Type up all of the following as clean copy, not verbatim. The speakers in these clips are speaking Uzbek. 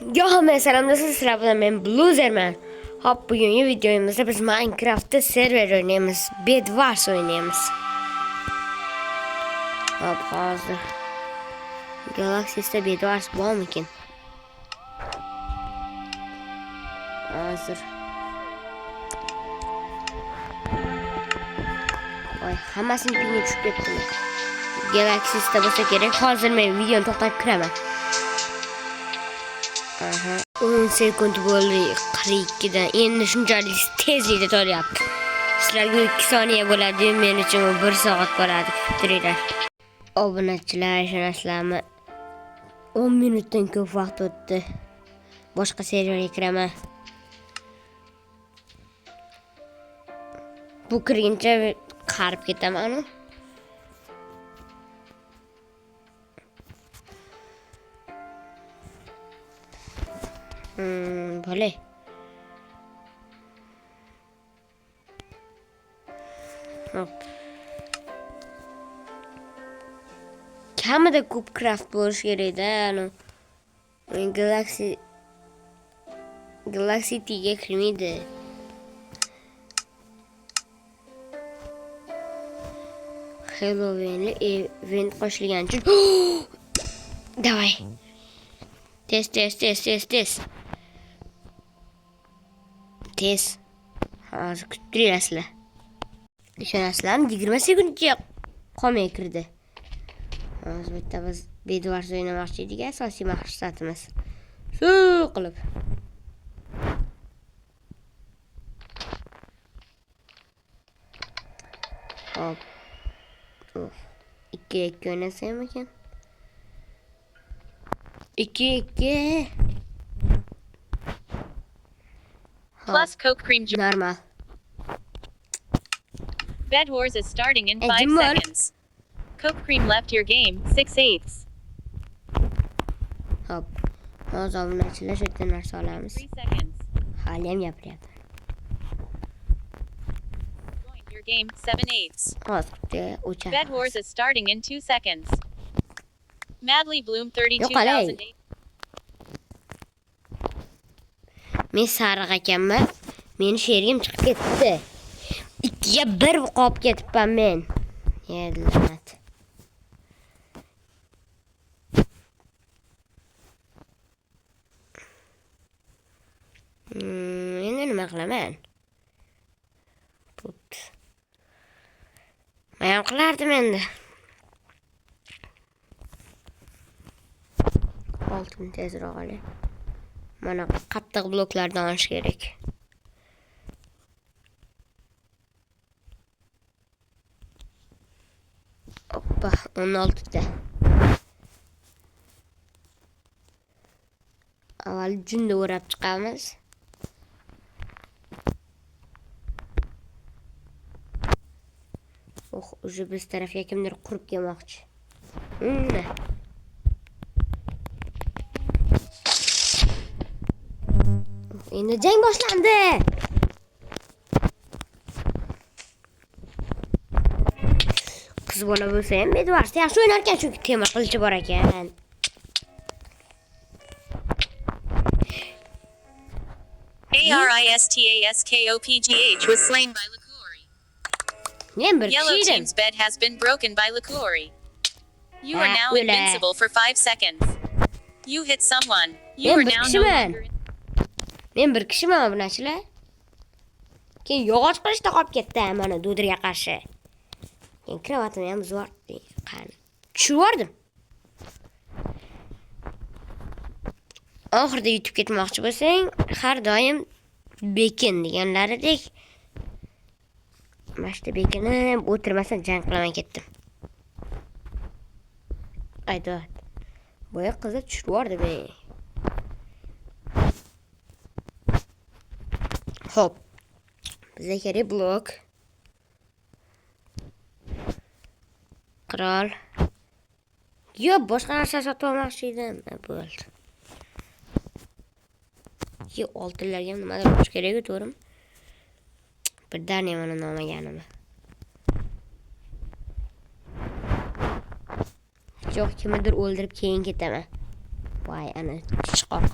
Yo mesela sizlar bilan men Bluzerman. Hop bugungi videomuzda biz Minecraft'ta server oynayamiz. Bedwars oynayamiz. Hop hozir Galaxy'da Bedwars bormikin? Hozir. Voy, hammasini pinga tushib ketdi. Galaxy'da bo'lsa kerak. Hozir men videoni to'xtatib kiraman. Aha, 10 sekund bo'ldi 42 dan. Endi shunchalik tezlikda to'layapti. Sizlarga 2 soniya bo'ladi, men uchun 1 soat bo'ladi. Kuttiringlar. Obunachilar, ishonasizlarmi? 10 minutdan ko'p vaqt o'tdi. Boshqa serverga kiraman. Bu kirguncha qarib ketaman. Böyle. Hop. Kamida ko'p craft bo'lish kerak-da, ano. Galaxy T'ga kirmaydi. Halloween event qo'shilgan uchun. Davay. Test. Tez. Hozir kutib turasizlar. Ishonasizlarmi? 20 sekundga qolmay kirdi. Hozir bitta biz Bedwars o'ynamoqchi edik, asosiy maqsadimiz. Shu qilib. Hop. 2 o'ynasam ekan. 2. Plus Coke Cream Normal. Bed Wars is starting in 5 Jimmer. seconds. Coke Cream left your game, 6/8. Hop. Hozir obunachilar shu narsa olamiz. 3 seconds. Hali ham gapiryapti. Join your game, 7/8. Hozir o'chadi. Bed Wars is starting in 2 seconds. Madly Bloom Yo'qolay. 32,008. Men sariq ekanman. Meni sherigim chiqib ketdi. 2ga 1 qolib ketibman men. Yellat. Endi nima qilaman? Put. Men ham qilardim endi. Oltin tezroq olay. Mana qattiq bloklardan olish kerak. Hoppa, 16 ta. Avval junda o'rab chiqamiz. Уже biz tarafga kimdir qurib kelmoqchi. Endi jang boshlandi. Qiz bola bo'lsa ham Bedwars yaxshi o'ynar ekan, chunki temir qilichi bor ekan. ARISTASKOPGH was slain by Laclory. Men bir Yellow kishiydim. team's bed has been broken by Laclory. You are now öyle. invincible for 5 seconds. You hit someone. You Ben are bir now no kişiyim. longer in. Men bir kishiman obunachilar. Keyin yog'och qilishda qolib ketdi mana Do'dirga qarshi. Keyin kravatini ham buzib qani. Tushirdim. Oxirida yutib ketmoqchi bo'lsang, har doim bekin deganlaridek. Mashta bekinni o'tirmasdan jang qilaman ketdim. Ayda. Boya qizni tushirdim men. Hop. Bizga kerak blok. Qirol. Yo, boshqa narsa sotib olmoqchi edim. Bo'ldi. Yo, oltinlarga ham nimadir qo'yish kerak-ku, to'g'rimi? Birdan ham uni olmaganimni. Yo'q, kimnidir o'ldirib keyin ketaman. Voy, ana chiqoq.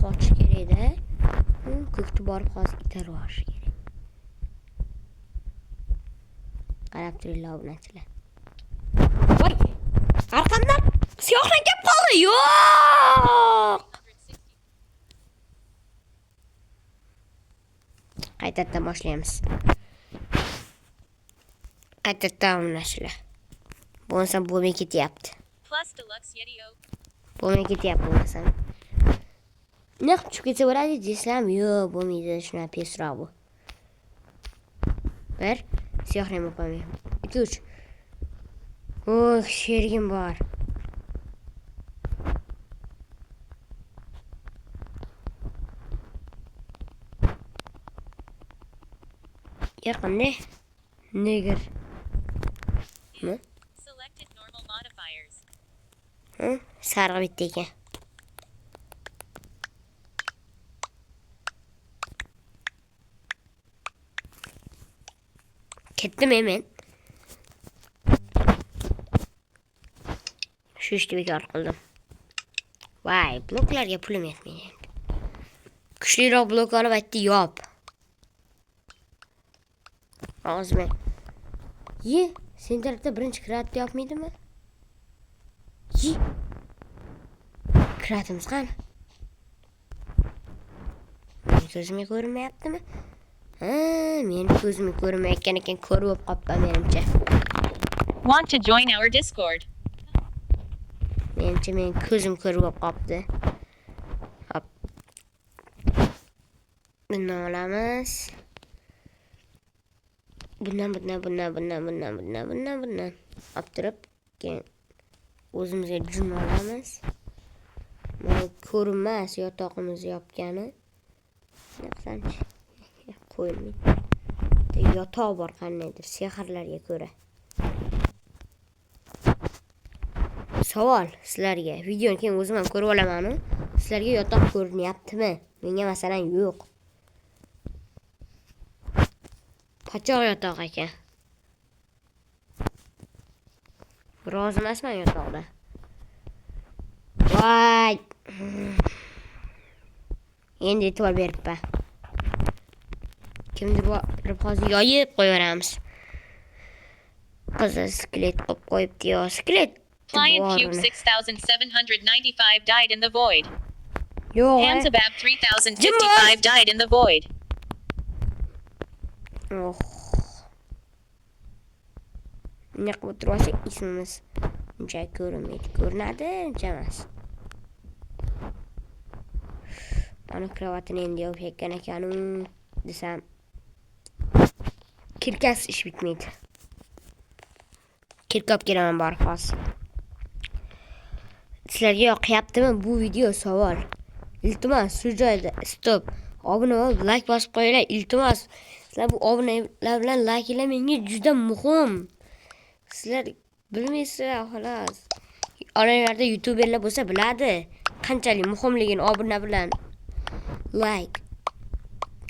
qochish kerak-da. Ko'kni borib hozir itarib yuborish kerak. Qarab turinglar obunachilar. Voy! Arqamdan siyohlan kelib qoldi. Yo'q! Qaytadan boshlaymiz. Qaytadan obunachilar. Bo'lmasa bo'lmay ketyapti. Plus deluxe Yeti Oak. Bo'lmay ketyapti bo'lmasam. Nima qilib tushib ketsa bo'ladi deysizlarmi? Yo'q, bo'lmaydi. Shuna pesroq bu. Bir siyohni ham o'pamayman. 2 3. Oh, sherigim bor. Yer qanday? Neger. Nima? Selected normal modifiers. Sarg'i bitta ekan. Ketdim men. Shu ishni bekor qildim. Voy, bloklarga pulim yetmaydi. Kuchliroq blok olib aytdi, yop. Og'zim. Ye, sen tarafda birinchi kirat yopmaydimi? Ye. Kiratimiz qani? Meni ko'zimga ko'rinmayaptimi? Meni ko'zimga ko'rinmayotgan ekan, ko'r bo'lib qopman menimcha. Want to join our Discord? Menimcha men ko'zim ko'r bo'lib qopti. Hop. Bundan olamiz. Bundan. Olib turib, keyin o'zimizga jun olamiz. Mana ko'rinmas yotoqimiz yopgani. Naqsanchi. Qo'yilmaydi. Yotoq bor qandaydir sehrlarga ko'ra. Savol sizlarga. Videoni keyin o'zim ham ko'rib olaman. Sizlarga yotoq ko'rinyaptimi? Menga masalan yo'q. Qochoq yotoq ekan. Rozi emasman yotoqda. Voy! Endi e'tibor beribman. Kimdir borib hozir yoyib qo'yaveramiz. Qizil skelet qilib qo'yibdi-yo, skelet. Client Cube 6795 died in the void. Yo'q. Hamzabab 3055 died in the void. Oh. Nima qilib tursa ismimiz uncha ko'rinmaydi. Ko'rinadi, uncha emas. Ana kravatini endi yopayotgan ekan desam. Kirkas ish bitmaydi. Kirkab kelaman bor hozir. Sizlarga yoqyaptimi bu video? Savol. Iltimos, shu joyda stop. Obuna bo'lib, like bosib qo'yinglar. Iltimos. Sizlar bu obunalar bilan likelar menga juda muhim. Sizlar bilmaysizlar xolos. Oralarda youtuberlar bo'lsa biladi qanchalik muhimligini obuna bilan. Like.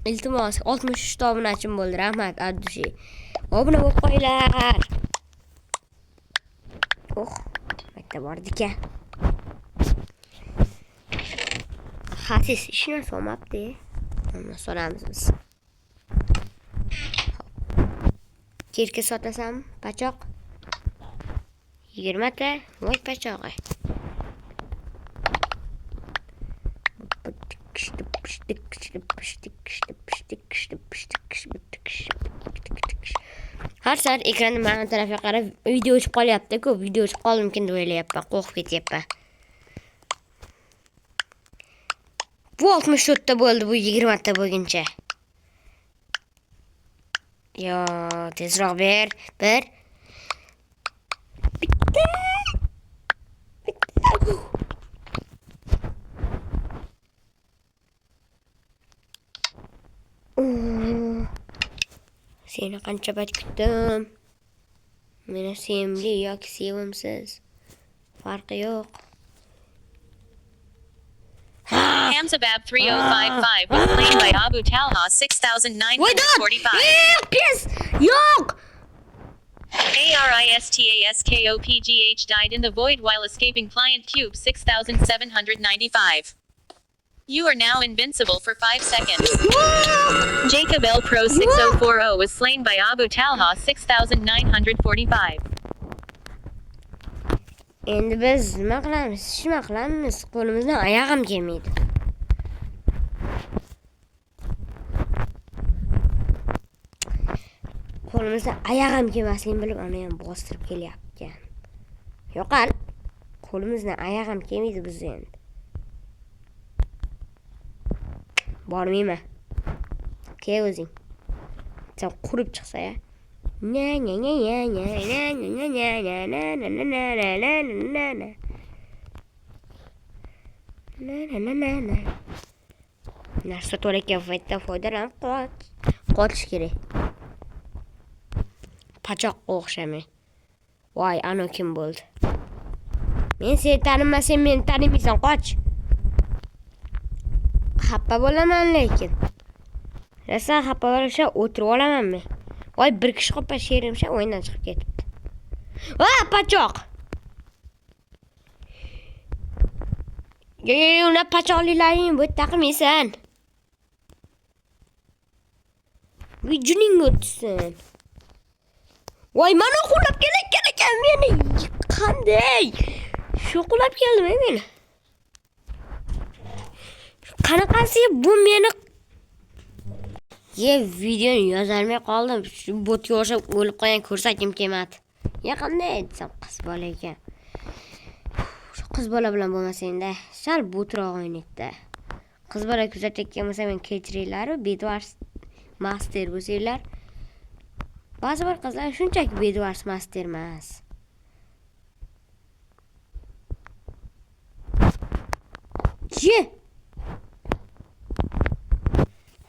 Iltimos, 63 ta obunachim bo'ldi. Rahmat, Abdushi. Obuna bo'lib qo'yinglar. Oh, maktab bordik-a. Xasis ishni so'mabdi. Uni so'ramiz biz. Kirka sotasam, pachoq 20 ta, voy pachog'i. Har safar ekranda mana tarafga qarab video o'chib qolyapti-ku, video o'chib qoldimkin deb o'ylayapman, qo'rqib ketyapman. Bu 64 ta bo'ldi, bu 20 ta bo'lguncha. Yo, tezroq ber. Bir. Bitta. Seni qancha bat kutdim. Meni sevimli yoki sevimsiz farqi yo'q. Hamzabab 3055 was slain by Abu Talha 6945. Yes! Yo'q! ARISTASKOPGH died in the void while escaping Pliant Cube 6795. You are now invincible for 5 seconds. Jacob L. Pro 6040 was slain by Abu Talha 6945. Endi biz nima qilamiz? Shima qilamiz. Qo'limizdan oyog'im kelmaydi. Qo'limizdan oyog'im kelmasligini bilib, ana ham bostirib kelyapti. Yo'qal. Qo'limizdan oyog'im kelmaydi biz endi. Bormayman. Kel o'zing. Sen qurib chiqsa ya. Narsa to'lagan paytda foydalanib qochish kerak. Pachoqqa o'xshamay. Voy, ana kim bo'ldi? Men seni tanimasam, meni tanimaysan, qoch. Xappa bo'laman lekin. Rasa xappa bo'lsa o'tirib olaman men. Voy, bir kishi qoppa sherimsha o'yindan chiqib ketibdi. Va, pachoq. Una pachoqlilaring bu taqmaysan. Vijuning o'tsin. Voy, mana qulab kelayotgan ekan meni. Qanday? Shu qulab keldim meni. Qanaqasi bu meni? Videoni yozolmay qoldim. Shu botga o'xshab o'lib qolgan ko'rsakim kelmadi. Qanday aytsam qiz bola ekan. Shu qiz bola bilan bo'lmasangda, sal botroq o'ynaydi. Qiz bola kuzatayotgan bo'lsa men kechiringlar, bedvars master bo'lsanglar. Ba'zi bir qizlar shunchaki bedvars master emas.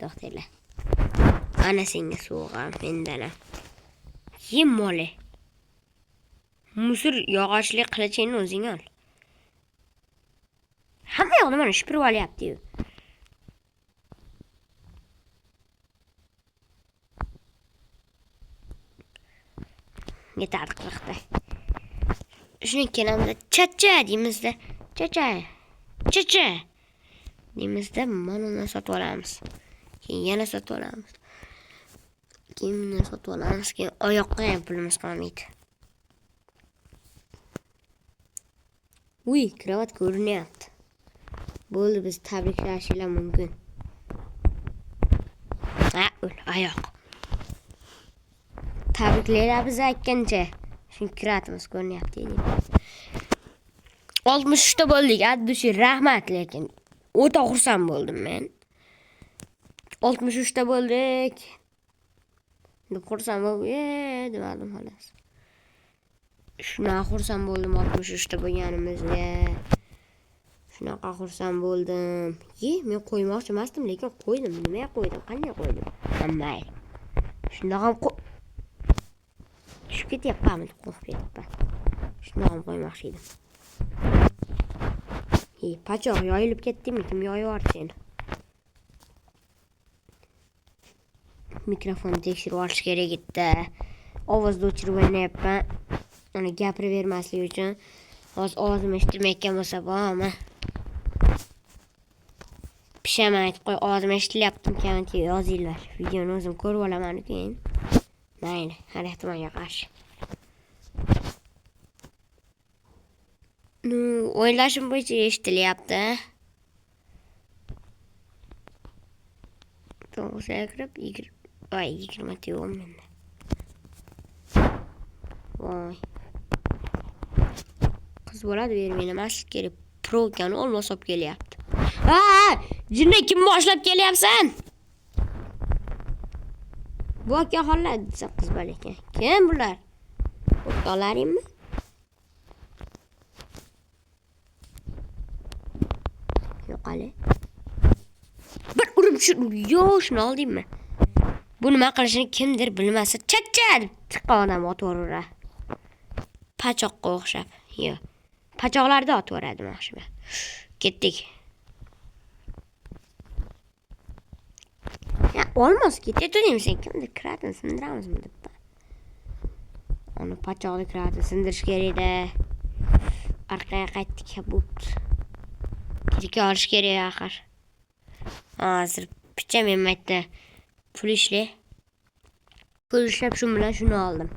To'xtanglar. Ana senga so'g'am mendan. Yem moli. Musur yog'ochli qilichingni o'zing ol. Hamma yoqni mana shipirib olyapti-yu. Yetarli qildi. Shuni kelamda chacha deymizda. Chacha. Chacha. Deymizda mana sotib olamiz. Keyin yana sotib olamiz. Keyin sotib olamiz. Keyin oyoqqa ham pulimiz qolmaydi. Uy, kravat ko'rinyapti. Bo'ldi, biz tabriklashinglar mumkin. Oyoq. Tabriklaylar biz aytgancha. Shunki kravatimiz ko'rinyapti. 63 ta bo'ldik. Addushi rahmat, lekin o'ta xursand bo'ldim men. 63 ta bo'ldik. Deb xursand dedim xolos. Shunaqa xursand bo'ldim 63 ta bo'lganimizga. Shunaqa xursand bo'ldim. Men qo'ymoqchi emasdim, lekin qo'ydim. Nimaga qo'ydim? Qanday qo'ydim? Mayli. Shunaqa tushib ketyapman, qo'rqib ketibman. Shunaqa qo'ymoqchi edim. Pachoq yoyilib ketdimi? Kim yoyib yubordi seni? Mikrofonni tekshirib olish kerak edi. Ovozni o'chirib o'ynayapman. Uni gapiravermaslik uchun hozir ovozim eshitilmayotgan bo'lsa bormi? Pishaman aytib qo'y, ovozim eshitilyaptimi-ki yozinglar. Videoni o'zim ko'rib olaman keyin. Mayli, har ehtimolga qarshi. O'ylashim bo'yicha eshitilyapti. To'g'ri kirib 20 ta yo'q menda. Voy. Qiz bo'ladi bermayman. Masjid kerak. Prokani olmos olib kelyapti. Jinni kim boshlab kelyapsan? Bu aka xolladi desa qiz bola ekan. Kim bular? O'qalaringmi? Yo'qali. Bir urib shuni oldingmi? Bu nima qilishini kimdir bilmasa, chacha tiqqa odam otvoradi. Pachoqqa o'xshab. Yo'q. Pachoqlarda otvoradi maxshima. Ketdik. Olmos ketayotding sen kimdir kiratini sindiramizmi deb. Uni pachoqli kiratini sindirish kerak edi. Orqaga qaytdik, bo'pti. Kirga olish kerak axir. Hozir picha men maytda pul ishlay. Pul ishlab shu bilan shuni oldim.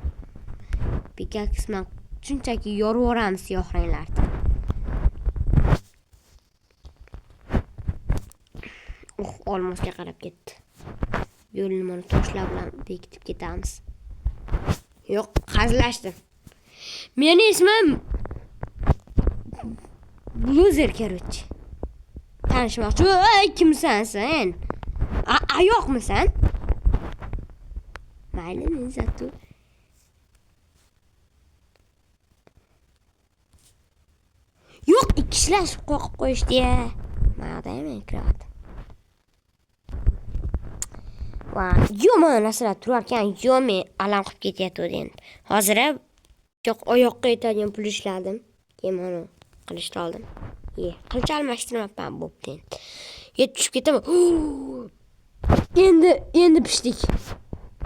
Pikaksman shunchaki yorvoramiz siyoh ranglarni. Olmosga qarab ketdi. Yo'lni mana toshlar bilan bekitib ketamiz. Yo'q, qazlashdim. Meni ismim Bluzer короче. Tanishmoqchi. Voy, kimsan sen? Ayoqmisan? Mayli, men zato. Yo'q, ikkilash qo'yib qo'yishdi-ya. Mayda-men kiradi. Va, yomon narsalar turar ekan, men alam qilib ketyapti endi. Hozir yo'q, oyoqqa yetadigan pul ishladim. Keyin mana qilichni oldim. Qilich almashtirmabman bo'pti endi. Tushib ketaman. Endi pishdik.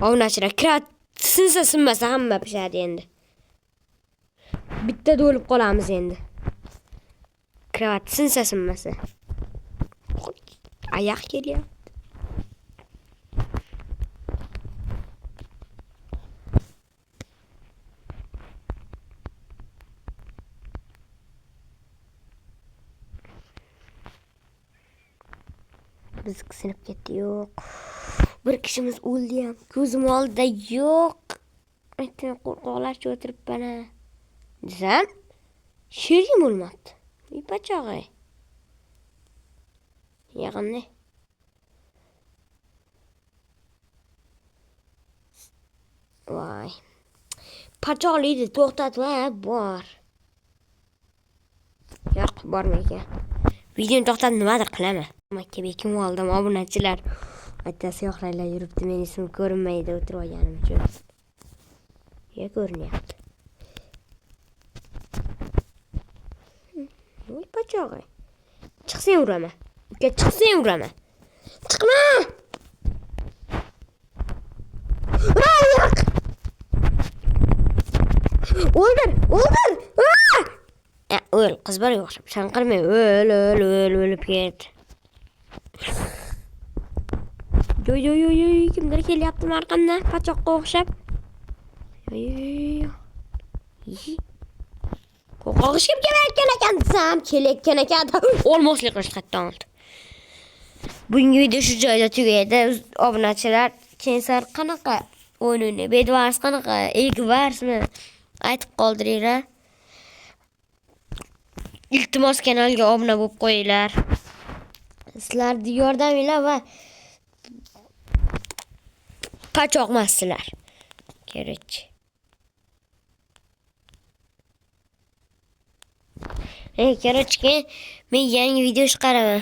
Obunachilar kirat sinsa sinmasa hamma pishadi endi. Bitta bo'lib qolamiz endi. Kirat sinsa sinmasa. Oyoq kelyapti. Biz sinib ketdi, yo'q. Bir kishimiz o'ldi ham. Ko'zim oldida yo'q. Aytdim, qo'rqoqlarcha o'tiribman. Desam, sherim o'lmadi. Pachog'i. Yaqinda. Voy. Pachog'likni to'xtatib, bor. Yo'q, bormaydi. Videoni to'xtatib nimadir qilaman. Maktabga oldim, obunachilar. Aytsa siyoh ranglar yuribdi, men ismim ko'rinmaydi o'tirib olganim uchun. Ko'rinyapti. Voy pachog'i. Chiqsang uraman. Uka, chiqsang uraman. Chiqma! Yo'q! O'ldir! O'l, qiz bor o'xshab. Shanqirmay, o'lib ketdi. Yo'y, kimdir kelyapti marqamdan, pachoqqa o'xshab. Qo'rqoqishib kelayotgan ekan desam, kelayotgan ekan. Olmoslik qilish qayerdan oldi. Bugungi video shu joyda tugaydi. Obunachilar, keyin sar qanaqa o'yinni, bedvars qanaqa, egvarsmi aytib qoldiringlar. Iltimos kanalga obuna bo'lib qo'yinglar. Sizlarning yordaminglar va pachoqmasizlar. Короче. Короче, men yangi video chiqaraman.